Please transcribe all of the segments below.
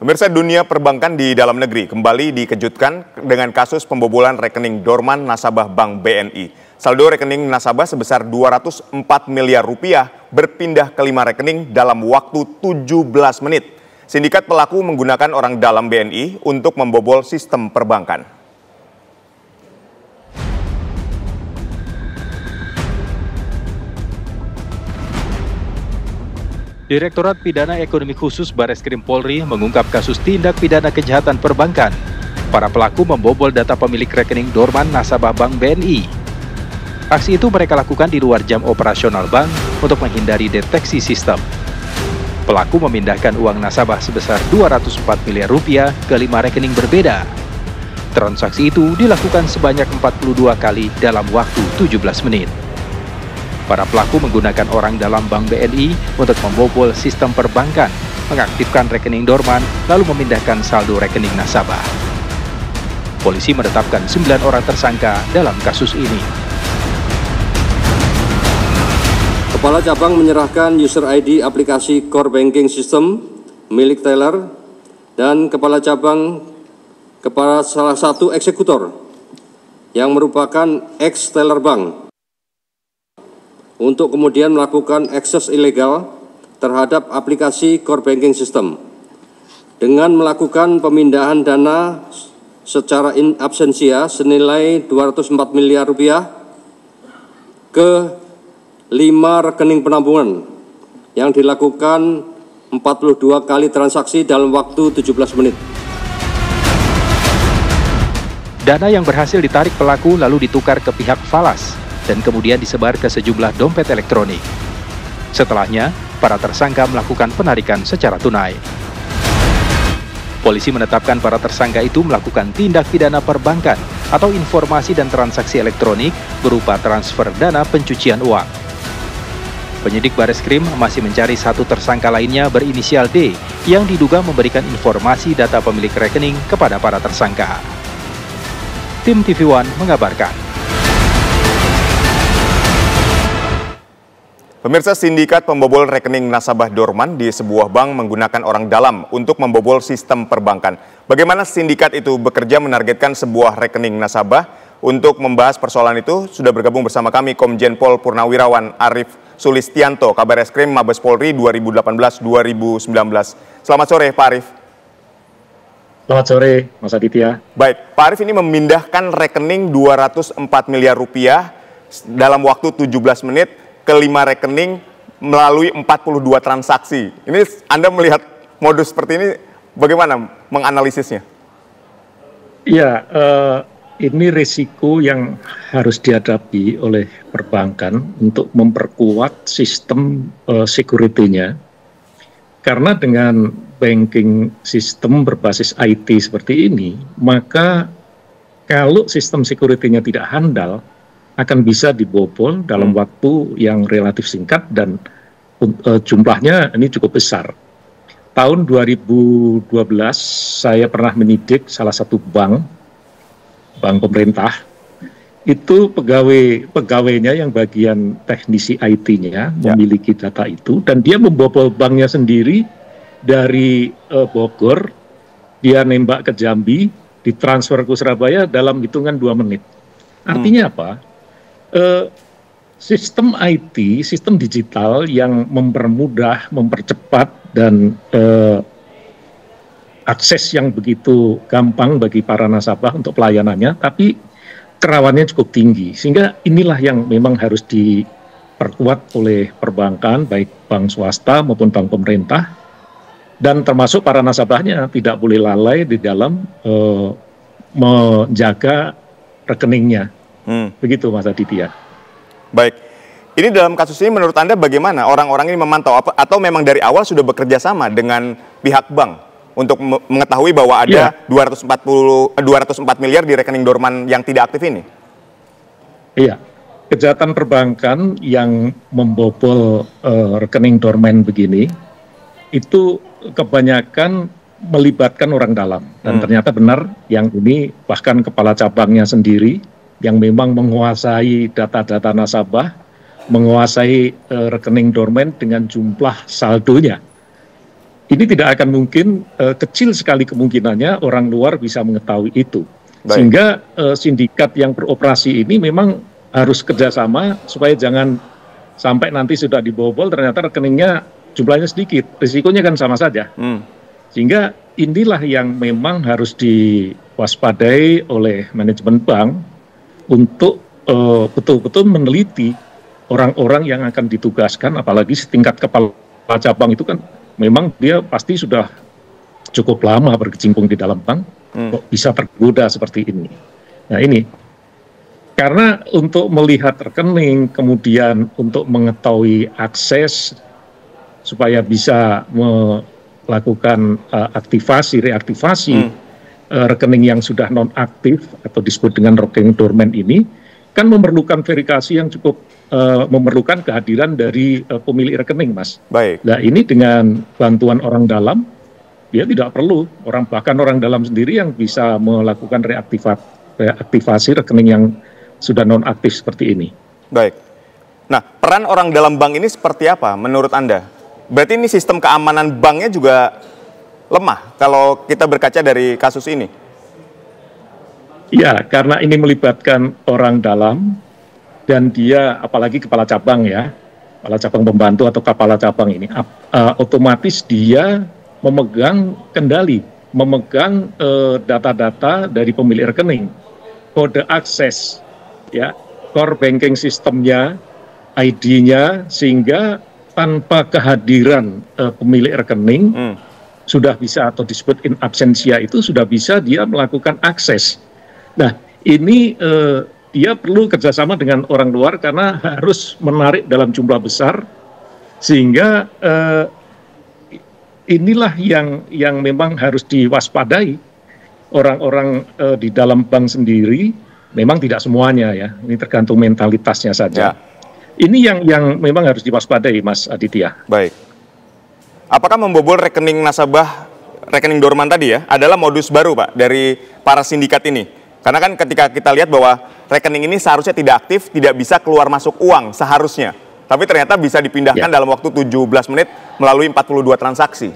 Pemirsa, dunia perbankan di dalam negeri kembali dikejutkan dengan kasus pembobolan rekening dorman nasabah Bank BNI. Saldo rekening nasabah sebesar 204 miliar rupiah berpindah ke 5 rekening dalam waktu 17 menit. Sindikat pelaku menggunakan orang dalam BNI untuk membobol sistem perbankan. Direktorat Pidana Ekonomi Khusus Bareskrim Polri mengungkap kasus tindak pidana kejahatan perbankan. Para pelaku membobol data pemilik rekening dorman nasabah Bank BNI. Aksi itu mereka lakukan di luar jam operasional bank untuk menghindari deteksi sistem. Pelaku memindahkan uang nasabah sebesar 204 miliar rupiah ke 5 rekening berbeda. Transaksi itu dilakukan sebanyak 42 kali dalam waktu 17 menit. Para pelaku menggunakan orang dalam Bank BNI untuk membobol sistem perbankan, mengaktifkan rekening dorman, lalu memindahkan saldo rekening nasabah. Polisi menetapkan 9 orang tersangka dalam kasus ini. Kepala Cabang menyerahkan user ID aplikasi Core Banking System milik teller dan Kepala Cabang kepada salah satu eksekutor yang merupakan ex-teller bank untuk kemudian melakukan akses ilegal terhadap aplikasi Core Banking System dengan melakukan pemindahan dana secara in absentia senilai 204 miliar rupiah ke 5 rekening penampungan yang dilakukan 42 kali transaksi dalam waktu 17 menit. Dana yang berhasil ditarik pelaku lalu ditukar ke pihak falas dan kemudian disebar ke sejumlah dompet elektronik. Setelahnya, para tersangka melakukan penarikan secara tunai. Polisi menetapkan para tersangka itu melakukan tindak pidana perbankan atau informasi dan transaksi elektronik berupa transfer dana pencucian uang. Penyidik Bareskrim masih mencari satu tersangka lainnya berinisial D yang diduga memberikan informasi data pemilik rekening kepada para tersangka. Tim TV One mengabarkan. Pemirsa, sindikat pembobol rekening nasabah dorman di sebuah bank menggunakan orang dalam untuk membobol sistem perbankan. Bagaimana sindikat itu bekerja menargetkan sebuah rekening nasabah? Untuk membahas persoalan itu, sudah bergabung bersama kami Komjen Pol Purnawirawan Arief Sulistianto, Kabareskrim Mabes Polri 2018-2019. Selamat sore, Pak Arief. Selamat sore, Mas Aditya. Baik, Pak Arief ini memindahkan rekening 204 miliar rupiah dalam waktu 17 menit ke 5 rekening melalui 42 transaksi. Ini Anda melihat modus seperti ini bagaimana menganalisisnya? Iya, ini risiko yang harus dihadapi oleh perbankan untuk memperkuat sistem security-nya. Karena dengan banking sistem berbasis IT seperti ini, maka kalau sistem security-nya tidak handal, akan bisa dibobol dalam waktu yang relatif singkat dan jumlahnya ini cukup besar. Tahun 2012 saya pernah menyidik salah satu bank pemerintah, itu pegawainya yang bagian teknisi IT-nya memiliki data itu, dan dia membobol banknya sendiri dari Bogor, dia nembak ke Jambi, ditransfer ke Surabaya dalam hitungan 2 menit. Artinya apa? Sistem IT, sistem digital yang mempermudah, mempercepat, dan akses yang begitu gampang bagi para nasabah untuk pelayanannya, tapi kerawanannya cukup tinggi. Sehingga inilah yang memang harus diperkuat oleh perbankan, baik bank swasta maupun bank pemerintah, dan termasuk para nasabahnya tidak boleh lalai di dalam menjaga rekeningnya. Begitu, Mas Aditya. Baik, ini dalam kasus ini menurut Anda bagaimana orang-orang ini memantau atau memang dari awal sudah bekerja sama dengan pihak bank untuk mengetahui bahwa ada 204 miliar di rekening dorman yang tidak aktif ini? Iya, kejahatan perbankan yang membobol rekening dorman begini itu kebanyakan melibatkan orang dalam, dan ternyata benar yang ini bahkan kepala cabangnya sendiri yang memang menguasai data-data nasabah, menguasai rekening dorman dengan jumlah saldonya. ini tidak akan mungkin, kecil sekali kemungkinannya orang luar bisa mengetahui itu. Baik. Sehingga sindikat yang beroperasi ini memang harus kerjasama supaya jangan sampai nanti sudah dibobol ternyata rekeningnya jumlahnya sedikit, risikonya kan sama saja. Sehingga inilah yang memang harus diwaspadai oleh manajemen bank untuk betul-betul meneliti orang-orang yang akan ditugaskan, apalagi setingkat kepala cabang itu kan memang dia pasti sudah cukup lama berkecimpung di dalam bank, kok bisa tergoda seperti ini. Nah ini, karena untuk melihat rekening, kemudian untuk mengetahui akses supaya bisa melakukan aktivasi, reaktivasi rekening yang sudah non-aktif atau disebut dengan rekening dormant ini, kan memerlukan verifikasi yang cukup memerlukan kehadiran dari pemilik rekening, Mas. Baik. Nah ini dengan bantuan orang dalam, dia tidak perlu, bahkan orang dalam sendiri yang bisa melakukan reaktivasi rekening yang sudah non-aktif seperti ini. Baik. Nah, peran orang dalam bank ini seperti apa menurut Anda? Berarti ini sistem keamanan banknya juga lemah kalau kita berkaca dari kasus ini. Ya, karena ini melibatkan orang dalam dan dia apalagi kepala cabang ya, kepala cabang pembantu atau kepala cabang ini, otomatis dia memegang kendali, memegang data-data dari pemilik rekening, kode akses, ya, core banking sistemnya, ID-nya, sehingga tanpa kehadiran pemilik rekening sudah bisa atau disebut in absentia itu sudah bisa dia melakukan akses. Nah ini dia perlu kerjasama dengan orang luar karena harus menarik dalam jumlah besar sehingga inilah yang memang harus diwaspadai orang-orang di dalam bank sendiri. Memang tidak semuanya ya, ini tergantung mentalitasnya saja. Ya. Ini yang memang harus diwaspadai, Mas Aditya. Baik. Apakah membobol rekening nasabah, rekening dorman tadi ya, adalah modus baru Pak dari para sindikat ini? Karena kan ketika kita lihat bahwa rekening ini seharusnya tidak aktif, tidak bisa keluar masuk uang seharusnya. Tapi ternyata bisa dipindahkan dalam waktu 17 menit melalui 42 transaksi.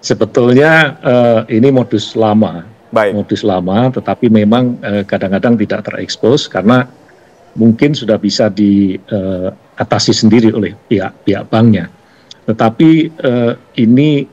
Sebetulnya ini modus lama. Baik. Modus lama, tetapi memang kadang-kadang tidak terekspos karena mungkin sudah bisa diatasi sendiri oleh pihak banknya. Tetapi ini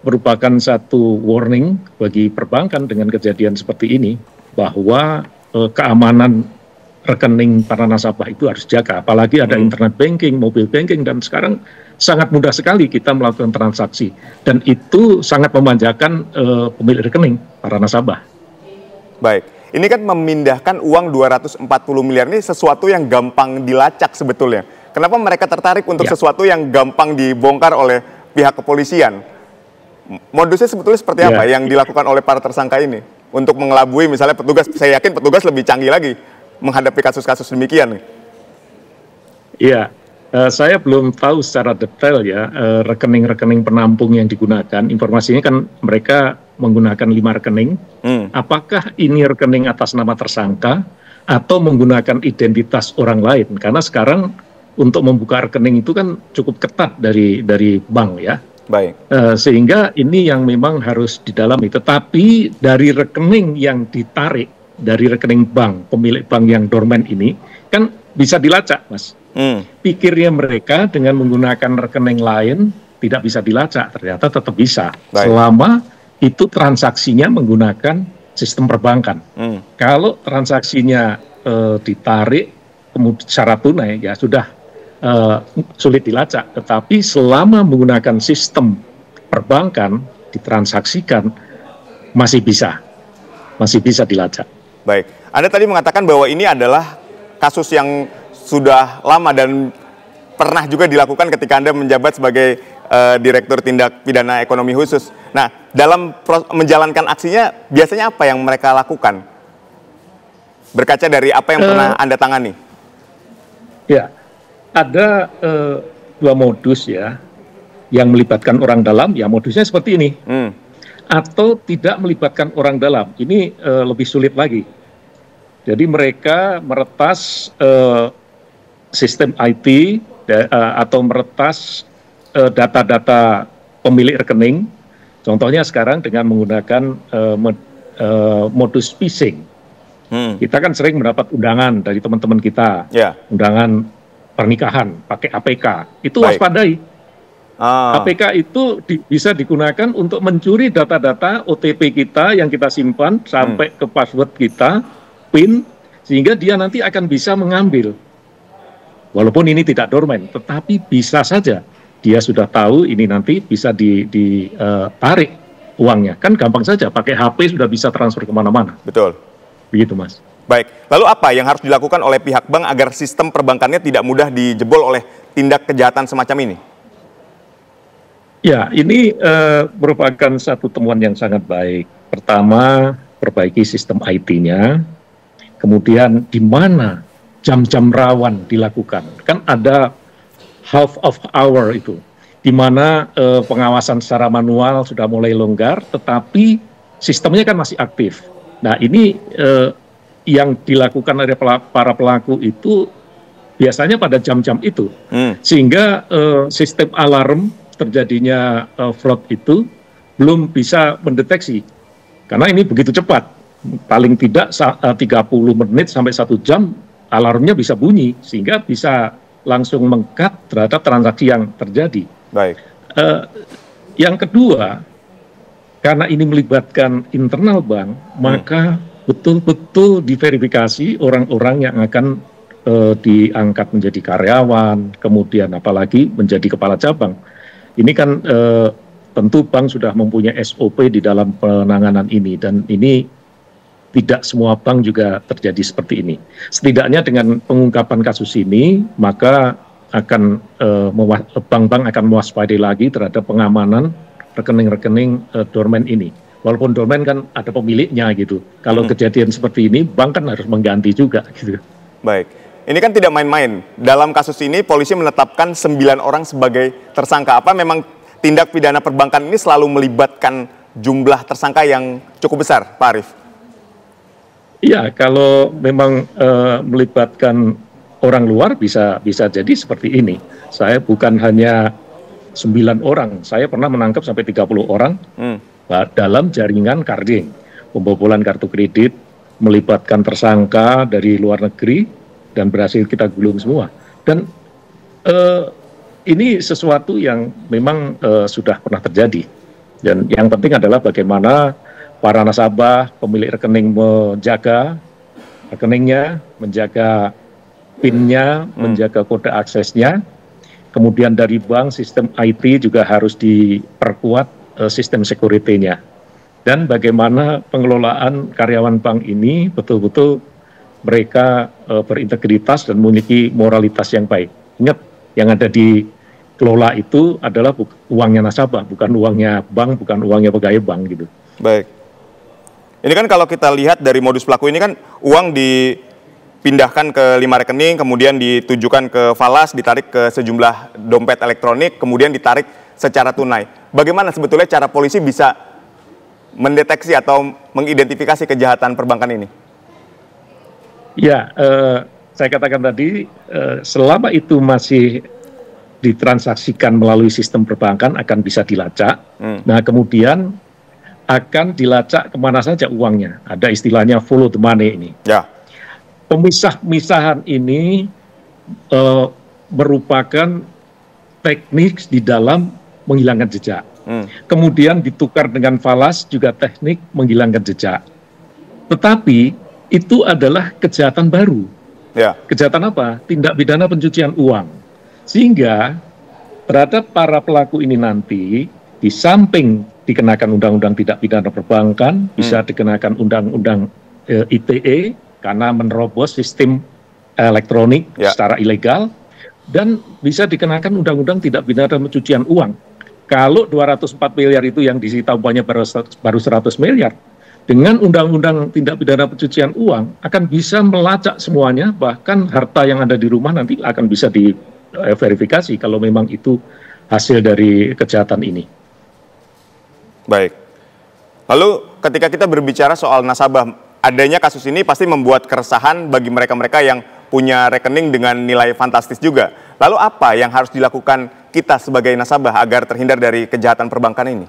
merupakan satu warning bagi perbankan dengan kejadian seperti ini, bahwa keamanan rekening para nasabah itu harus jaga. Apalagi ada internet banking, mobile banking, dan sekarang sangat mudah sekali kita melakukan transaksi. Dan itu sangat memanjakan pemilik rekening, para nasabah. Baik, ini kan memindahkan uang 240 miliar ini sesuatu yang gampang dilacak sebetulnya. Kenapa mereka tertarik untuk sesuatu yang gampang dibongkar oleh pihak kepolisian? Modusnya sebetulnya seperti apa yang dilakukan oleh para tersangka ini? Untuk mengelabui misalnya petugas, saya yakin petugas lebih canggih lagi menghadapi kasus-kasus demikian. Iya, saya belum tahu secara detail ya rekening-rekening penampung yang digunakan. Informasinya kan mereka menggunakan 5 rekening. Apakah ini rekening atas nama tersangka atau menggunakan identitas orang lain? Karena sekarang untuk membuka rekening itu kan cukup ketat dari bank ya. Baik. Sehingga ini yang memang harus didalami. Tetapi dari rekening yang ditarik dari rekening bank, pemilik bank yang dormant ini kan bisa dilacak, Mas. Pikirnya mereka dengan menggunakan rekening lain tidak bisa dilacak, ternyata tetap bisa. Baik. Selama itu transaksinya menggunakan sistem perbankan. Kalau transaksinya ditarik kemudian syarat tunai ya sudah sulit dilacak. Tetapi selama menggunakan sistem perbankan ditransaksikan masih bisa dilacak. Baik, Anda tadi mengatakan bahwa ini adalah kasus yang sudah lama dan pernah juga dilakukan ketika Anda menjabat sebagai Direktur Tindak Pidana Ekonomi Khusus. Nah, dalam menjalankan aksinya biasanya apa yang mereka lakukan? Berkaca dari apa yang pernah Anda tangani? Ya, ada 2 modus ya yang melibatkan orang dalam. Ya modusnya seperti ini. Atau tidak melibatkan orang dalam. Ini lebih sulit lagi. Jadi mereka meretas sistem IT atau meretas data-data pemilik rekening, contohnya sekarang dengan menggunakan modus phishing. Kita kan sering mendapat undangan dari teman-teman kita, undangan pernikahan pakai APK, itu waspadai. APK itu bisa digunakan untuk mencuri data-data OTP kita yang kita simpan sampai ke password kita, PIN, sehingga dia nanti akan bisa mengambil. Walaupun ini tidak dorman, tetapi bisa saja dia sudah tahu ini nanti bisa ditarik uangnya. Kan gampang saja, pakai HP sudah bisa transfer kemana-mana. Betul. Begitu, Mas. Baik, lalu apa yang harus dilakukan oleh pihak bank agar sistem perbankannya tidak mudah dijebol oleh tindak kejahatan semacam ini? Ya, ini merupakan satu temuan yang sangat baik. Pertama, perbaiki sistem IT-nya. Kemudian di mana jam-jam rawan dilakukan. Kan ada half of hour itu, di mana pengawasan secara manual sudah mulai longgar, tetapi sistemnya kan masih aktif. Nah, ini yang dilakukan oleh para pelaku itu biasanya pada jam-jam itu. Sehingga sistem alarm terjadinya fraud itu belum bisa mendeteksi. Karena ini begitu cepat. Paling tidak 30 menit sampai 1 jam alarmnya bisa bunyi, sehingga bisa langsung meng-cut terhadap transaksi yang terjadi. Baik. Yang kedua, karena ini melibatkan internal bank, maka betul-betul diverifikasi orang-orang yang akan diangkat menjadi karyawan, kemudian apalagi menjadi kepala cabang. Ini kan tentu bank sudah mempunyai SOP di dalam penanganan ini, dan ini tidak semua bank juga terjadi seperti ini. Setidaknya dengan pengungkapan kasus ini, maka akan bank-bank akan mewaspadai lagi terhadap pengamanan rekening-rekening dorman ini. Walaupun dorman kan ada pemiliknya gitu. Kalau kejadian seperti ini, bank kan harus mengganti juga gitu. Baik. Ini kan tidak main-main. Dalam kasus ini, polisi menetapkan 9 orang sebagai tersangka. Apa memang tindak pidana perbankan ini selalu melibatkan jumlah tersangka yang cukup besar, Pak Arief? Iya, kalau memang melibatkan orang luar bisa jadi seperti ini. Saya bukan hanya 9 orang, saya pernah menangkap sampai 30 orang dalam jaringan carding, pembobolan kartu kredit, melibatkan tersangka dari luar negeri, dan berhasil kita gulung semua. Dan ini sesuatu yang memang sudah pernah terjadi. Dan yang penting adalah bagaimana para nasabah, pemilik rekening menjaga rekeningnya, menjaga PIN-nya, menjaga kode aksesnya. Kemudian dari bank, sistem IT juga harus diperkuat sistem security-nya. Dan bagaimana pengelolaan karyawan bank ini betul-betul mereka berintegritas dan memiliki moralitas yang baik. Ingat, yang ada di kelola itu adalah uangnya nasabah, bukan uangnya bank, bukan uangnya pegawai bank gitu. Baik. Ini kan kalau kita lihat dari modus pelaku ini kan uang dipindahkan ke 5 rekening, kemudian ditujukan ke falas, ditarik ke sejumlah dompet elektronik, kemudian ditarik secara tunai. Bagaimana sebetulnya cara polisi bisa mendeteksi atau mengidentifikasi kejahatan perbankan ini? Ya, saya katakan tadi, selama itu masih ditransaksikan melalui sistem perbankan akan bisa dilacak. Nah, kemudian akan dilacak kemana saja uangnya. Ada istilahnya follow the money ini. Ya. Pemisah-misahan ini merupakan teknik di dalam menghilangkan jejak. Kemudian ditukar dengan falas juga teknik menghilangkan jejak. Tetapi itu adalah kejahatan baru. Ya. Kejahatan apa? Tindak pidana pencucian uang. Sehingga terhadap para pelaku ini nanti, di samping dikenakan undang-undang tindak pidana perbankan, bisa dikenakan undang-undang ITE, karena menerobos sistem elektronik secara ilegal, dan bisa dikenakan undang-undang tindak pidana pencucian uang. Kalau 204 miliar itu yang disita umpamanya baru 100 miliar, dengan undang-undang tindak pidana pencucian uang akan bisa melacak semuanya, bahkan harta yang ada di rumah nanti akan bisa diverifikasi kalau memang itu hasil dari kejahatan ini. Baik. Lalu ketika kita berbicara soal nasabah, adanya kasus ini pasti membuat keresahan bagi mereka-mereka yang punya rekening dengan nilai fantastis juga. Lalu apa yang harus dilakukan kita sebagai nasabah agar terhindar dari kejahatan perbankan ini?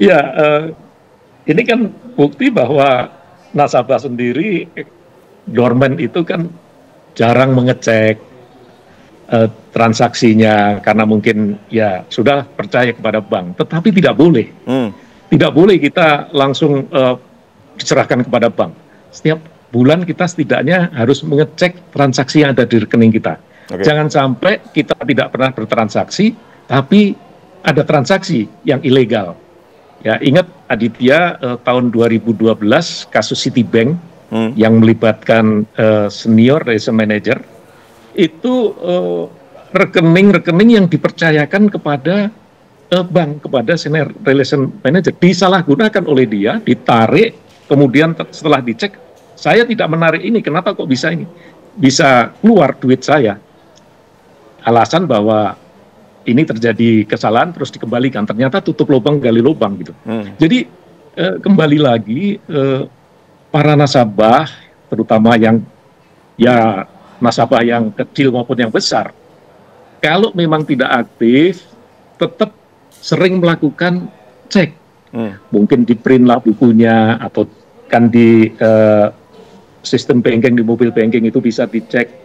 Ya, ini kan bukti bahwa nasabah sendiri, dorman itu kan jarang mengecek transaksinya karena mungkin ya sudah percaya kepada bank. Tetapi tidak boleh, tidak boleh kita langsung diserahkan kepada bank. Setiap bulan kita setidaknya harus mengecek transaksi yang ada di rekening kita. Jangan sampai kita tidak pernah bertransaksi, tapi ada transaksi yang ilegal. Ya, ingat Aditya tahun 2012 kasus Citibank yang melibatkan senior relation manager, itu rekening-rekening yang dipercayakan kepada bank, kepada senior relation manager, disalahgunakan oleh dia, ditarik, kemudian setelah dicek, saya tidak menarik ini, kenapa kok bisa ini? Bisa keluar duit saya. Alasan bahwa ini terjadi kesalahan terus dikembalikan, ternyata tutup lubang gali lubang gitu. Jadi kembali lagi para nasabah, terutama yang ya nasabah yang kecil maupun yang besar, kalau memang tidak aktif, tetap sering melakukan cek. Mungkin di print lah bukunya, atau kan di sistem banking, di mobil banking itu bisa dicek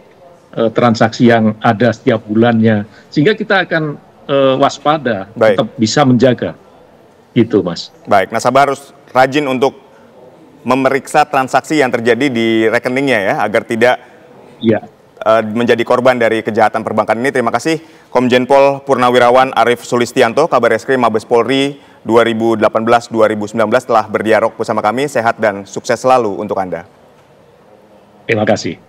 transaksi yang ada setiap bulannya, sehingga kita akan waspada, tetap bisa menjaga. Itu, Mas. Baik, nasabah harus rajin untuk memeriksa transaksi yang terjadi di rekeningnya ya, agar tidak menjadi korban dari kejahatan perbankan ini. Terima kasih Komjen Pol Purnawirawan Arief Sulistianto, Kabar Reskrim Mabes Polri 2018-2019 telah berdialog bersama kami. Sehat dan sukses selalu untuk Anda. Terima kasih.